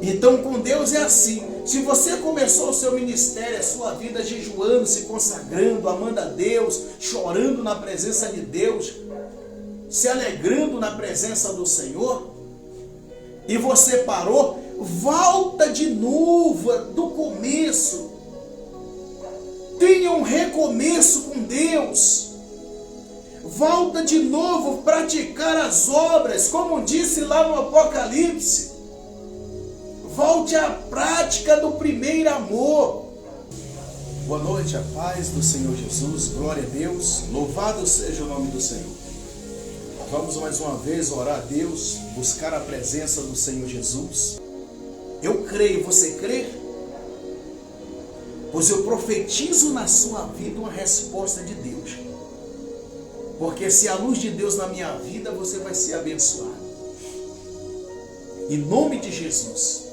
Então com Deus é assim. Se você começou o seu ministério, a sua vida jejuando, se consagrando, amando a Deus, chorando na presença de Deus, se alegrando na presença do Senhor, e você parou, volta de novo do começo. Tenha um recomeço com Deus. Volta de novo praticar as obras, como disse lá no Apocalipse. Volte à prática do primeiro amor. Boa noite, a paz do Senhor Jesus, glória a Deus, louvado seja o nome do Senhor. Vamos mais uma vez orar a Deus, buscar a presença do Senhor Jesus. Eu creio, você crê? Pois eu profetizo na sua vida uma resposta de Deus. Porque se a luz de Deus na minha vida, você vai ser abençoado. Em nome de Jesus.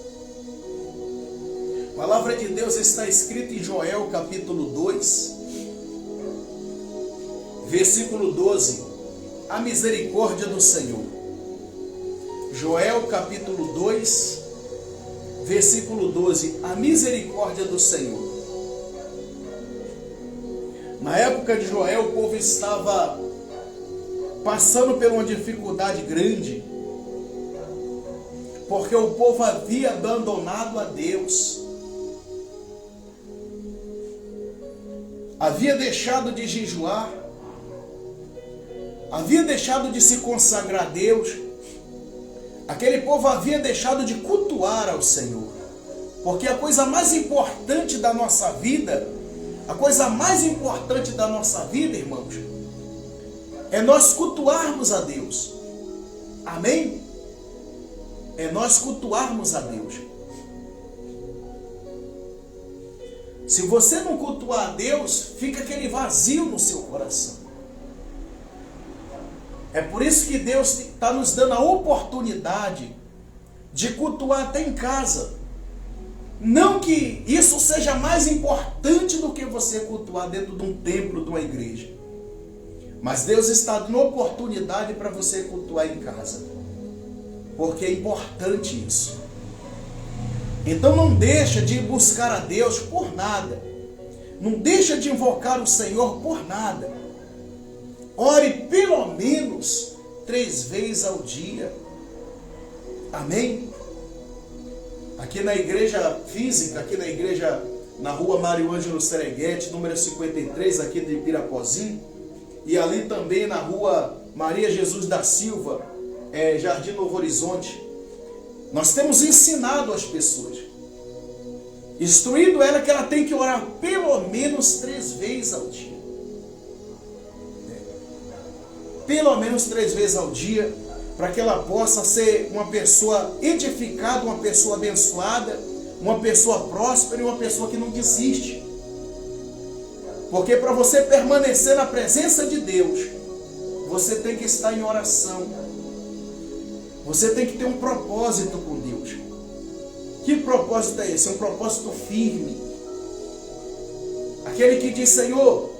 A palavra de Deus está escrita em Joel capítulo 2, versículo 12. A misericórdia do Senhor. Joel capítulo 2, versículo 12. A misericórdia do Senhor. Na época de Joel, o povo estava passando por uma dificuldade grande, porque o povo havia abandonado a Deus, havia deixado de jejuar, havia deixado de se consagrar a Deus. Aquele povo havia deixado de cultuar ao Senhor, porque a coisa mais importante da nossa vida, irmãos, é nós cultuarmos a Deus. Amém? É nós cultuarmos a Deus. Se você não cultuar a Deus, fica aquele vazio no seu coração. É por isso que Deus está nos dando a oportunidade de cultuar até em casa. Não que isso seja mais importante do que você cultuar dentro de um templo, de uma igreja. Mas Deus está dando oportunidade para você cultuar em casa. Porque é importante isso. Então não deixa de buscar a Deus por nada. Não deixa de invocar o Senhor por nada. Ore pelo menos 3 vezes ao dia. Amém? Aqui na igreja física, aqui na igreja na rua Mário Ângelo Sereguete, número 53, aqui de Pirapozinho, e ali também na rua Maria Jesus da Silva, Jardim Novo Horizonte, nós temos ensinado as pessoas, instruído ela que ela tem que orar pelo menos 3 vezes ao dia. Pelo menos 3 vezes ao dia, para que ela possa ser uma pessoa edificada, uma pessoa abençoada, uma pessoa próspera e uma pessoa que não desiste. Porque para você permanecer na presença de Deus, você tem que estar em oração. Você tem que ter um propósito com Deus. Que propósito é esse? É um propósito firme. Aquele que diz: Senhor,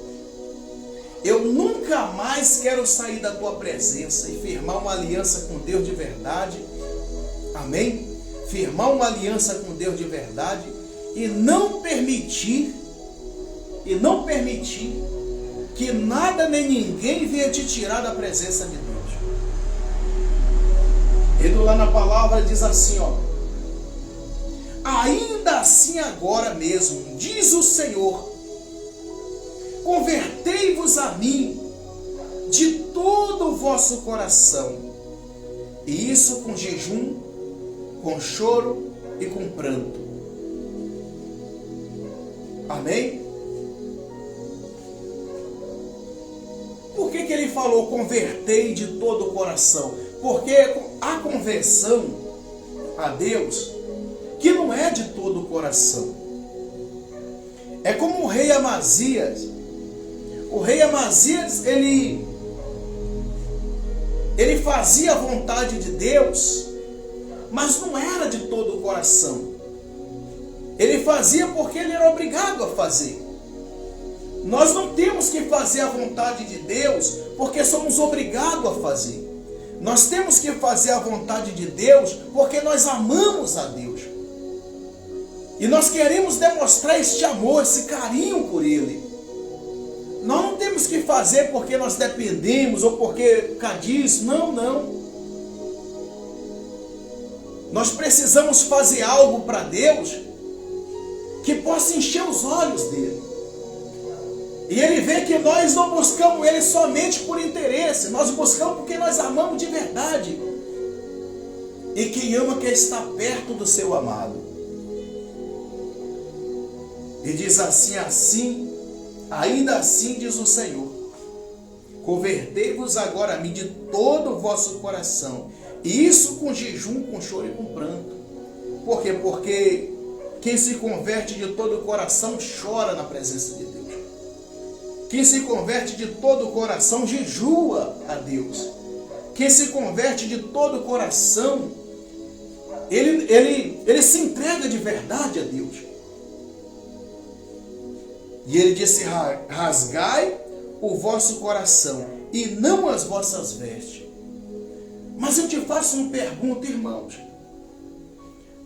eu nunca mais quero sair da tua presença e firmar uma aliança com Deus de verdade. Amém? Firmar uma aliança com Deus de verdade e não permitir que nada nem ninguém venha te tirar da presença de Deus. Indo lá na palavra diz assim, ó: ainda assim agora mesmo, diz o Senhor, convertei-vos a mim de todo o vosso coração, e isso com jejum, com choro e com pranto. Amém? Por que ele falou convertei de todo o coração? Porque a conversão a Deus, que não é de todo o coração, é como o rei Amazias. O rei Amazias, ele fazia a vontade de Deus, mas não era de todo o coração. Ele fazia porque ele era obrigado a fazer. Nós não temos que fazer a vontade de Deus porque somos obrigados a fazer. Nós temos que fazer a vontade de Deus porque nós amamos a Deus. E nós queremos demonstrar este amor, esse carinho por Ele. Nós não temos que fazer porque nós dependemos ou porque disso. Não, não. Nós precisamos fazer algo para Deus que possa encher os olhos dele. E ele vê que nós não buscamos ele somente por interesse. Nós buscamos porque nós amamos de verdade. E quem ama quer estar perto do seu amado. E diz assim, ainda assim diz o Senhor: convertei-vos agora a mim de todo o vosso coração. E isso com jejum, com choro e com pranto. Por quê? Porque quem se converte de todo o coração chora na presença de Deus. Quem se converte de todo o coração jejua a Deus. Quem se converte de todo o coração, ele se entrega de verdade a Deus. E ele disse: rasgai o vosso coração e não as vossas vestes. Mas eu te faço uma pergunta, irmãos.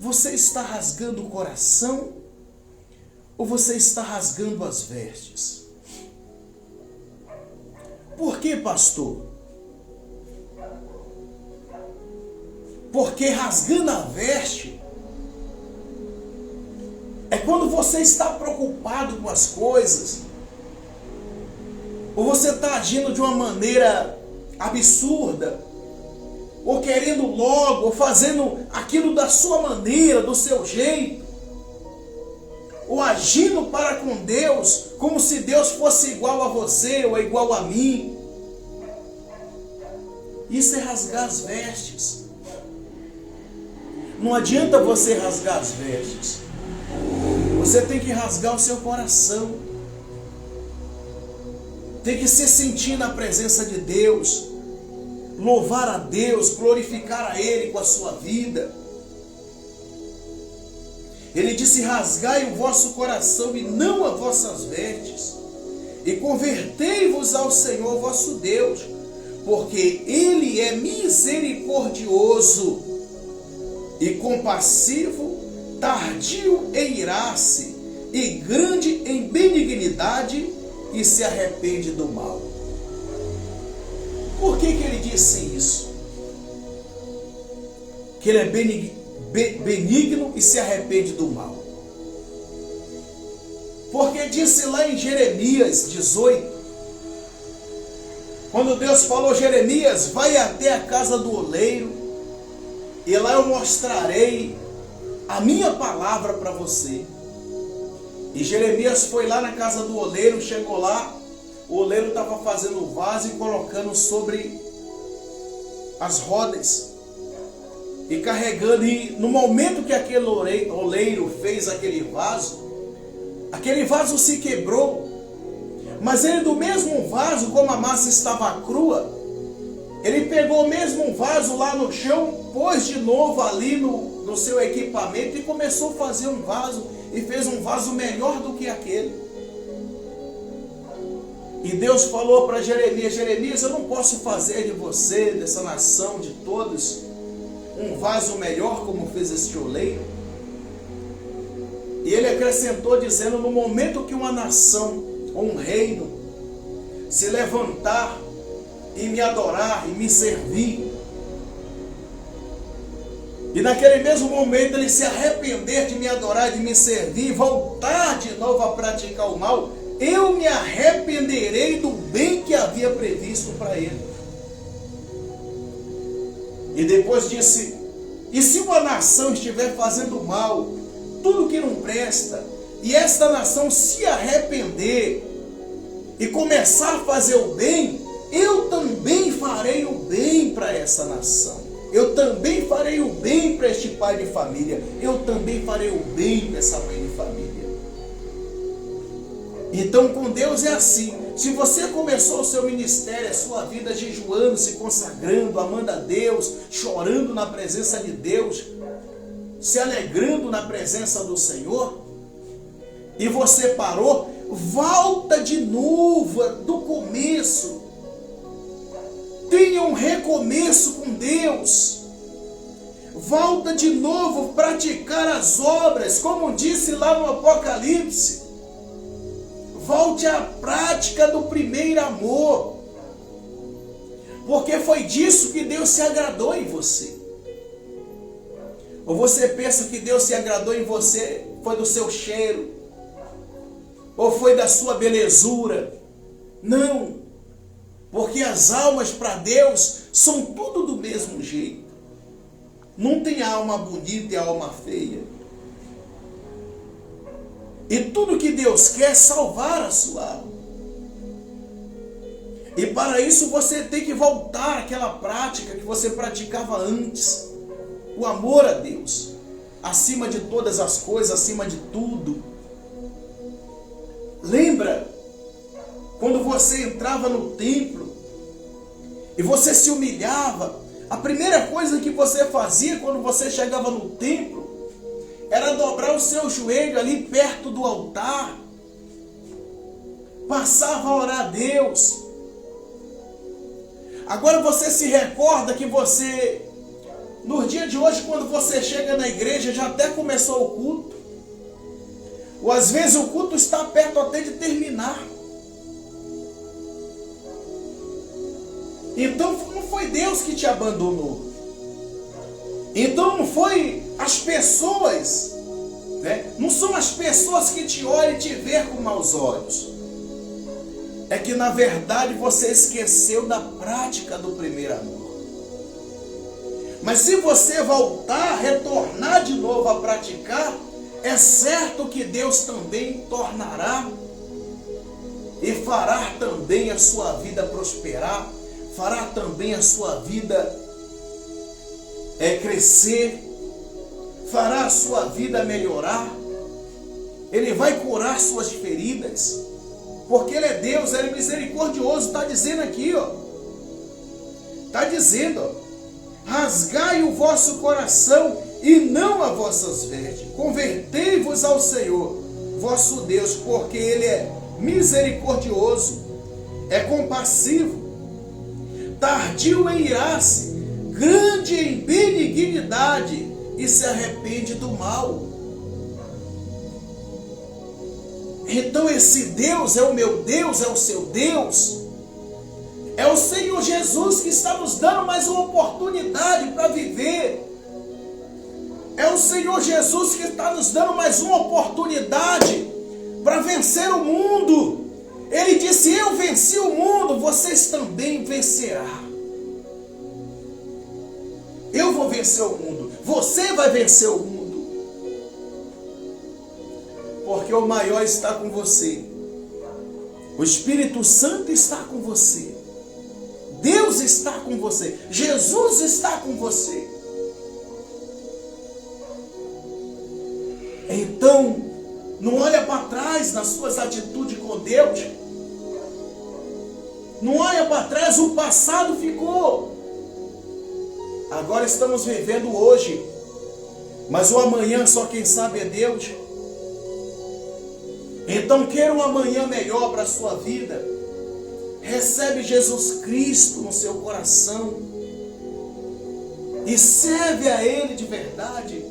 Você está rasgando o coração ou você está rasgando as vestes? Por que, pastor? Porque rasgando a veste é quando você está preocupado com as coisas, ou você está agindo de uma maneira absurda, ou querendo logo, ou fazendo aquilo da sua maneira, do seu jeito, ou agindo para com Deus como se Deus fosse igual a você ou igual a mim. Isso é rasgar as vestes. Não adianta você rasgar as vestes. Você tem que rasgar o seu coração. Tem que se sentir na presença de Deus. Louvar a Deus, glorificar a Ele com a sua vida. Ele disse: rasgai o vosso coração e não as vossas vestes, e convertei-vos ao Senhor vosso Deus, porque Ele é misericordioso e compassivo, tardio em irar-se, e grande em benignidade, e se arrepende do mal. Por que ele disse isso? Que ele é benigno e se arrepende do mal. Porque disse lá em Jeremias 18, quando Deus falou: Jeremias, vai até a casa do oleiro, e lá eu mostrarei a minha palavra para você. E Jeremias foi lá na casa do oleiro, chegou lá, o oleiro estava fazendo o vaso e colocando sobre as rodas e carregando. E no momento que aquele oleiro fez aquele vaso se quebrou. Mas ele, do mesmo vaso, como a massa estava crua, ele pegou o mesmo vaso lá no chão, pôs de novo ali no seu equipamento e começou a fazer um vaso, e fez um vaso melhor do que aquele. E Deus falou para Jeremias: Jeremias, eu não posso fazer de você, dessa nação, de todos, um vaso melhor como fez este oleiro. E ele acrescentou dizendo: no momento que uma nação ou um reino se levantar e me adorar e me servir, e naquele mesmo momento ele se arrepender de me adorar e de me servir, e voltar de novo a praticar o mal, eu me arrependerei do bem que havia previsto para ele. E depois disse: e se uma nação estiver fazendo mal, tudo que não presta, e esta nação se arrepender e começar a fazer o bem, eu também farei o bem para essa nação. Eu também farei o bem para este pai de família. Eu também farei o bem para essa mãe de família. Então com Deus é assim. Se você começou o seu ministério, a sua vida jejuando, se consagrando, amando a Deus, chorando na presença de Deus, se alegrando na presença do Senhor, e você parou, volta de novo do começo. Tenha um recomeço com Deus. volta de novo a praticar as obras, como disse lá no Apocalipse. Volte à prática do primeiro amor, porque foi disso que Deus se agradou em você. Ou você pensa que Deus se agradou em você foi do seu cheiro, ou foi da sua belezura? Não, porque as almas para Deus são tudo do mesmo jeito. Não tem alma bonita e alma feia. E tudo que Deus quer é salvar a sua alma. E para isso você tem que voltar àquela prática que você praticava antes. O amor a Deus, acima de todas as coisas, acima de tudo. Lembra quando você entrava no templo e você se humilhava? A primeira coisa que você fazia quando você chegava no templo era dobrar o seu joelho ali perto do altar. Passava a orar a Deus. Agora você se recorda que você, no dia de hoje, quando você chega na igreja, já até começou o culto. Ou às vezes o culto está perto até de terminar. Então não foi Deus que te abandonou. Então não foi as pessoas, né? Não são as pessoas que te olham e te veem com maus olhos. É que na verdade você esqueceu da prática do primeiro amor. Mas se você voltar, retornar de novo a praticar, é certo que Deus também tornará e fará também a sua vida prosperar, fará também a sua vida crescer, fará a sua vida melhorar. Ele vai curar suas feridas, porque Ele é Deus, Ele é misericordioso. Está dizendo aqui, ó, está dizendo, ó, rasgai o vosso coração e não as vossas vestes, convertei-vos ao Senhor vosso Deus, porque Ele é misericordioso, é compassivo, tardio em irar-se, grande em benignidade, e se arrepende do mal. Então esse Deus é o meu Deus, é o seu Deus. É o Senhor Jesus que está nos dando mais uma oportunidade para viver. É o Senhor Jesus que está nos dando mais uma oportunidade para vencer o mundo. Ele disse: eu venci o mundo, vocês também vencerão. Eu vou vencer o mundo, você vai vencer o mundo. Porque o maior está com você. O Espírito Santo está com você. Deus está com você. Jesus está com você. Então, não olha para trás nas suas atitudes com Deus. Não olha para trás, o passado ficou. Agora estamos vivendo hoje. Mas o amanhã só quem sabe é Deus. Então queira um amanhã melhor para a sua vida. Recebe Jesus Cristo no seu coração. E serve a Ele de verdade.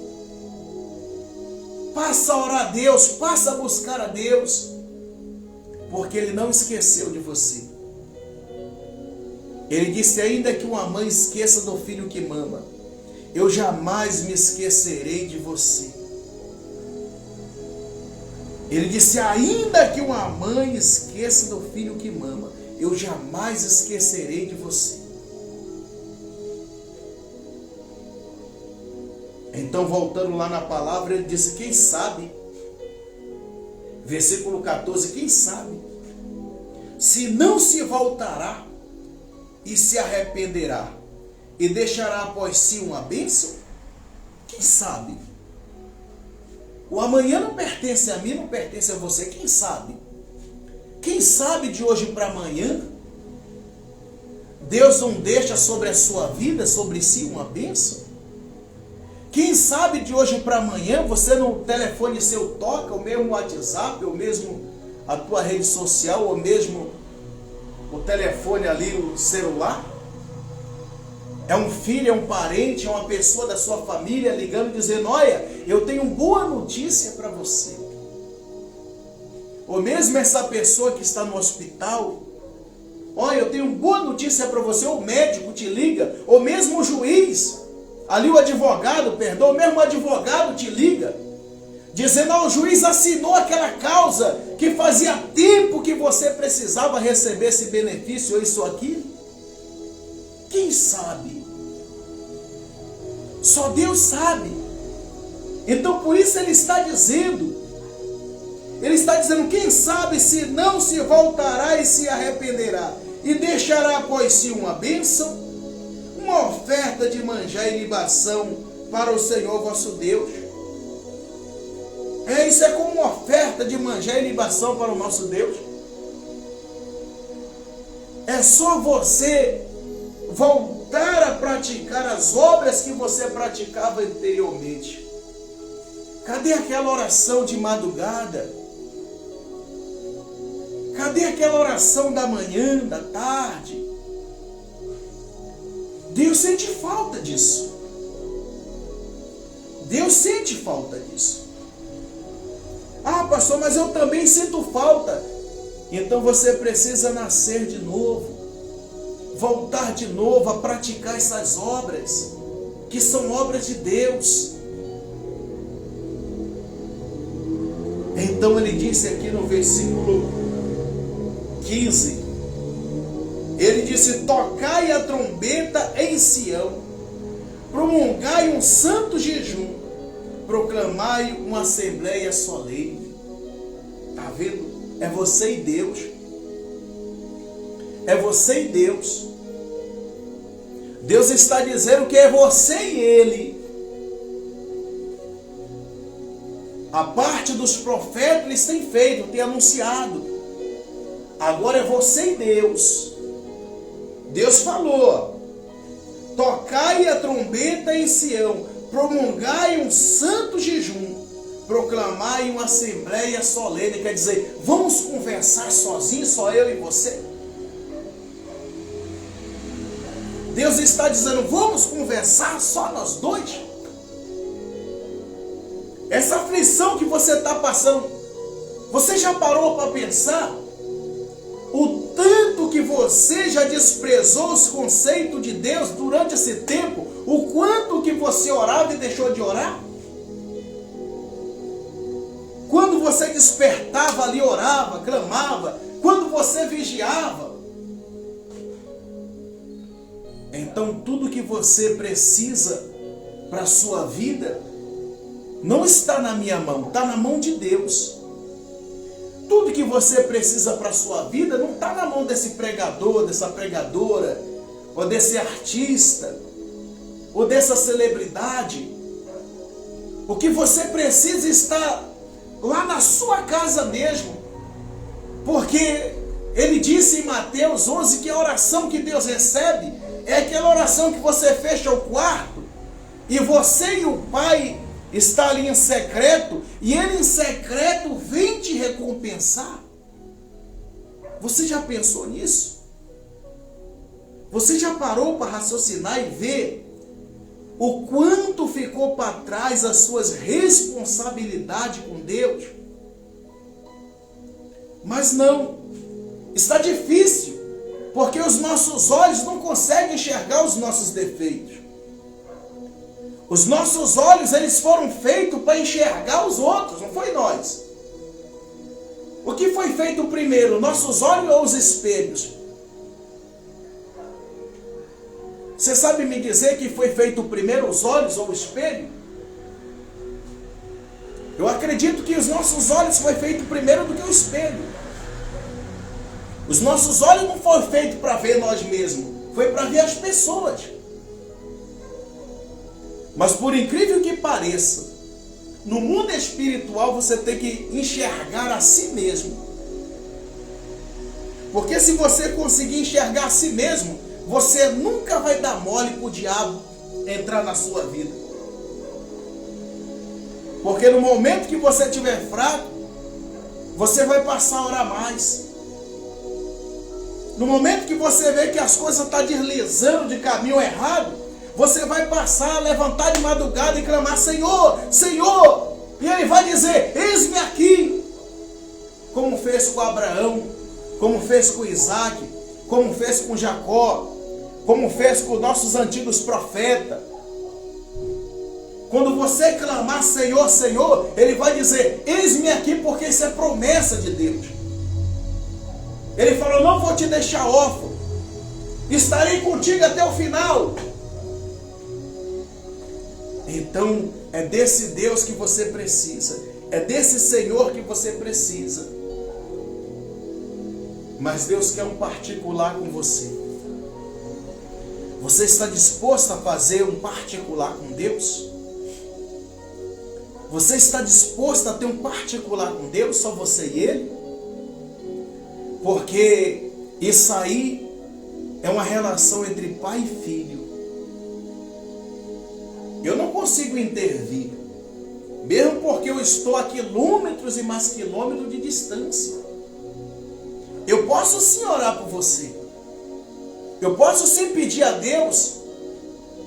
Passa a orar a Deus, passa a buscar a Deus. Porque Ele não esqueceu de você. Ele disse: ainda que uma mãe esqueça do filho que mama, eu jamais me esquecerei de você. Ele disse: ainda que uma mãe esqueça do filho que mama, eu jamais esquecerei de você. Então, voltando lá na palavra, ele disse: quem sabe, versículo 14, quem sabe, se não se voltará e se arrependerá, e deixará após si uma bênção? Quem sabe? O amanhã não pertence a mim, não pertence a você. Quem sabe? Quem sabe de hoje para amanhã, Deus não deixa sobre a sua vida, sobre si, uma bênção? Quem sabe de hoje para amanhã, você no telefone seu toca, ou mesmo o WhatsApp, ou mesmo a tua rede social, ou mesmo o telefone ali, o celular? É um filho, é um parente, é uma pessoa da sua família ligando dizendo: olha, eu tenho boa notícia para você. Ou mesmo essa pessoa que está no hospital: olha, eu tenho boa notícia para você. O médico te liga, ou mesmo o juiz, ali o advogado, perdão, mesmo o advogado te liga, dizendo: o juiz assinou aquela causa que fazia tempo que você precisava receber esse benefício ou isso ou aquilo. Quem sabe? Só Deus sabe. Então por isso ele está dizendo, quem sabe se não se voltará e se arrependerá, e deixará após si uma bênção, uma oferta de manjar e libação para o Senhor vosso Deus. Isso é como uma oferta de manjar e libação para o nosso Deus. É só você voltar a praticar as obras que você praticava anteriormente. Cadê aquela oração de madrugada? Cadê aquela oração da manhã, da tarde? Deus sente falta disso. Deus sente falta disso. Ah, pastor, mas eu também sinto falta. Então você precisa nascer de novo, voltar de novo a praticar essas obras, que são obras de Deus. Então ele disse aqui no versículo 15, ele disse: tocai a trombeta em Sião, promulgai um santo jejum, proclamai uma assembleia solene. Está vendo? É você e Deus. É você e Deus. Deus está dizendo que é você e Ele. A parte dos profetas eles têm feito, têm anunciado. Agora é você e Deus. Deus falou: tocai a trombeta em Sião, promulgai um santo jejum, proclamai uma assembleia solene. Quer dizer, vamos conversar sozinhos, só eu e você? Deus está dizendo: vamos conversar só nós dois? Essa aflição que você está passando, você já parou para pensar o tanto que você já desprezou os conceitos de Deus durante esse tempo? O quanto que você orava e deixou de orar? Quando você despertava ali, orava, clamava. Quando você vigiava. Então tudo que você precisa para a sua vida não está na minha mão, está na mão de Deus. Tudo que você precisa para a sua vida não está na mão desse pregador, dessa pregadora, ou desse artista, ou dessa celebridade. O que você precisa está lá na sua casa mesmo. Porque ele disse em Mateus 11 que a oração que Deus recebe é aquela oração que você fecha o quarto e você e o Pai está ali em secreto, e Ele em secreto vem te recompensar. Você já pensou nisso? Você já parou para raciocinar e ver o quanto ficou para trás as suas responsabilidades com Deus? Mas não, está difícil, porque os nossos olhos não conseguem enxergar os nossos defeitos. Os nossos olhos, eles foram feitos para enxergar os outros, não foi nós. O que foi feito primeiro, nossos olhos ou os espelhos? Você sabe me dizer que foi feito primeiro os olhos ou o espelho? Eu acredito que os nossos olhos foi feito primeiro do que o espelho. Os nossos olhos não foram feitos para ver nós mesmos, foi para ver as pessoas. Mas por incrível que pareça, no mundo espiritual você tem que enxergar a si mesmo. Porque se você conseguir enxergar a si mesmo, você nunca vai dar mole para o diabo entrar na sua vida. Porque no momento que você estiver fraco, você vai passar a orar mais. No momento que você vê que as coisas estão deslizando de caminho errado, Você vai passar, levantar de madrugada e clamar: Senhor, Senhor. E Ele vai dizer: eis-me aqui. Como fez com Abraão, como fez com Isaac, como fez com Jacó, como fez com nossos antigos profetas. Quando você clamar Senhor, Senhor, Ele vai dizer: eis-me aqui, porque isso é promessa de Deus. Ele falou: não vou te deixar órfão, estarei contigo até o final. Então é desse Deus que você precisa, é desse Senhor que você precisa. Mas Deus quer um particular com você. Você está disposto a fazer um particular com Deus? Você está disposto a ter um particular com Deus, só você e Ele? Porque isso aí é uma relação entre pai e filho. Eu não consigo intervir, mesmo porque eu estou a quilômetros e mais quilômetros de distância. Eu posso sim orar por você. Eu posso sim pedir a Deus.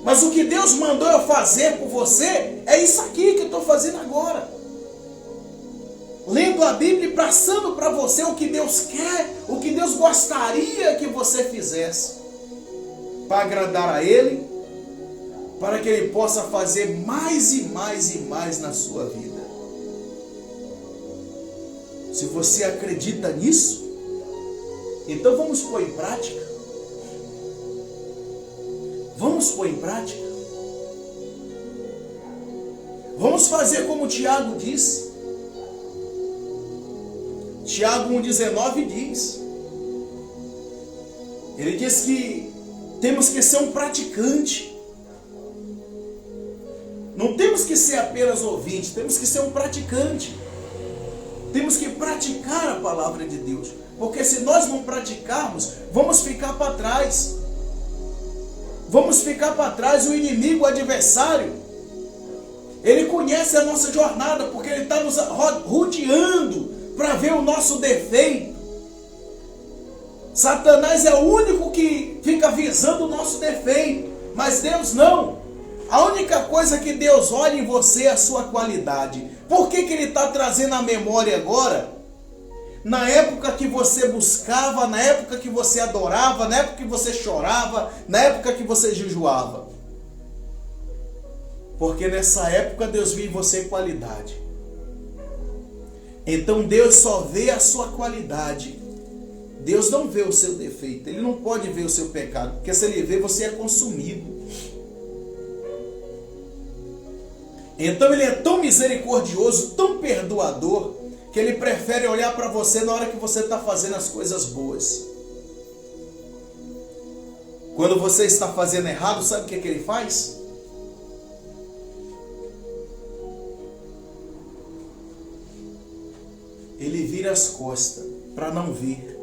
Mas o que Deus mandou eu fazer por você é isso aqui que eu estou fazendo agora. Lendo a Bíblia e passando para você o que Deus quer, o que Deus gostaria que você fizesse. Para agradar a Ele, para que Ele possa fazer mais e mais e mais na sua vida. Se você acredita nisso, então vamos pôr em prática. Vamos pôr em prática. Vamos fazer como Tiago diz. Tiago 1,19 diz. Ele diz que temos que ser um praticante. Não temos que ser apenas ouvinte, temos que ser um praticante. Temos que praticar a palavra de Deus. Porque se nós não praticarmos, vamos ficar para trás. Vamos ficar para trás. O inimigo, o adversário, ele conhece a nossa jornada, porque ele está nos rodeando para ver o nosso defeito. Satanás é o único que fica visando o nosso defeito, mas Deus não. A única coisa que Deus olha em você é a sua qualidade. Por que Ele está trazendo a memória agora? Na época que você buscava, na época que você adorava, na época que você chorava, na época que você jejuava. Porque nessa época Deus viu em você qualidade. Então Deus só vê a sua qualidade. Deus não vê o seu defeito. Ele não pode ver o seu pecado, porque se Ele vê, você é consumido. Então Ele é tão misericordioso, tão perdoador, que Ele prefere olhar para você na hora que você está fazendo as coisas boas. Quando você está fazendo errado, sabe o que Ele faz? Ele vira as costas para não ver.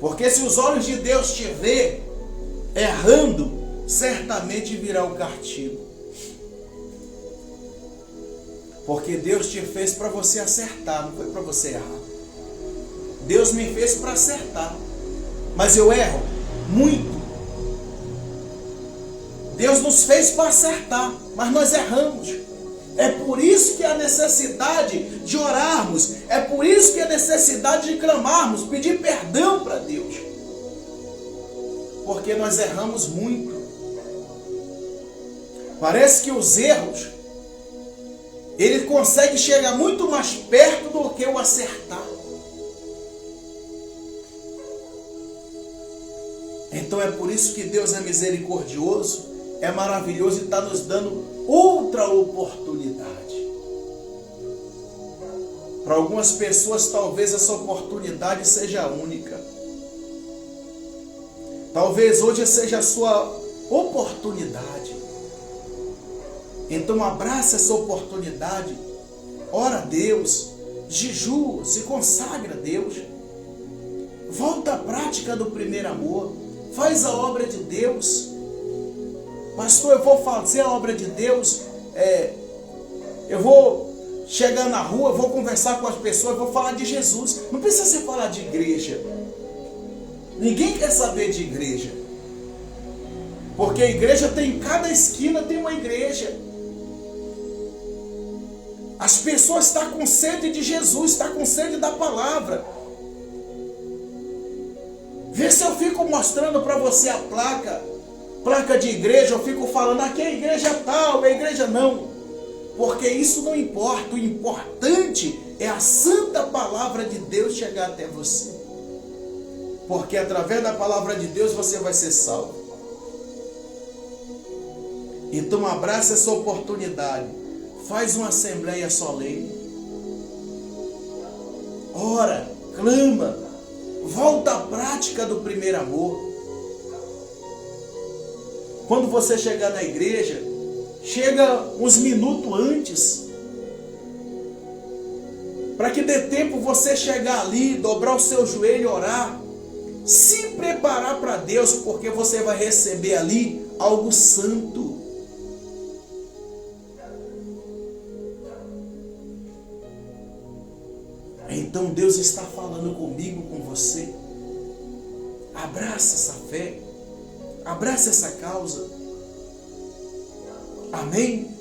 Porque se os olhos de Deus te ver errando, certamente virá o castigo. Porque Deus te fez para você acertar, não foi para você errar. Deus me fez para acertar, mas eu erro muito. Deus nos fez para acertar, mas nós erramos. É por isso que há necessidade de orarmos, é por isso que há necessidade de clamarmos, pedir perdão para Deus. Porque nós erramos muito. Parece que os erros, ele consegue chegar muito mais perto do que o acertar. Então é por isso que Deus é misericordioso, é maravilhoso e está nos dando outra oportunidade. Para algumas pessoas talvez essa oportunidade seja a única. Talvez hoje seja a sua oportunidade. Então abraça essa oportunidade, ora a Deus, jejua, se consagra a Deus, volta à prática do primeiro amor, faz a obra de Deus. Pastor, eu vou fazer a obra de Deus, eu vou chegar na rua, vou conversar com as pessoas, vou falar de Jesus. Não precisa ser falar de igreja. Ninguém quer saber de igreja. Porque a igreja tem, cada esquina tem uma igreja. As pessoas estão com sede de Jesus, estão com sede da palavra. Vê se eu fico mostrando para você a placa de igreja, eu fico falando aqui é a igreja tal, é a igreja não. Porque isso não importa, o importante é a santa palavra de Deus chegar até você. Porque através da palavra de Deus você vai ser salvo. Então abraça essa oportunidade. Faz uma assembleia solene. Ora, clama. Volta à prática do primeiro amor. Quando você chegar na igreja, chega uns minutos antes. Para que dê tempo você chegar ali, dobrar o seu joelho e orar. Se preparar para Deus, porque você vai receber ali algo santo. Então Deus está falando comigo, com você. Abraça essa fé. Abraça essa causa. Amém?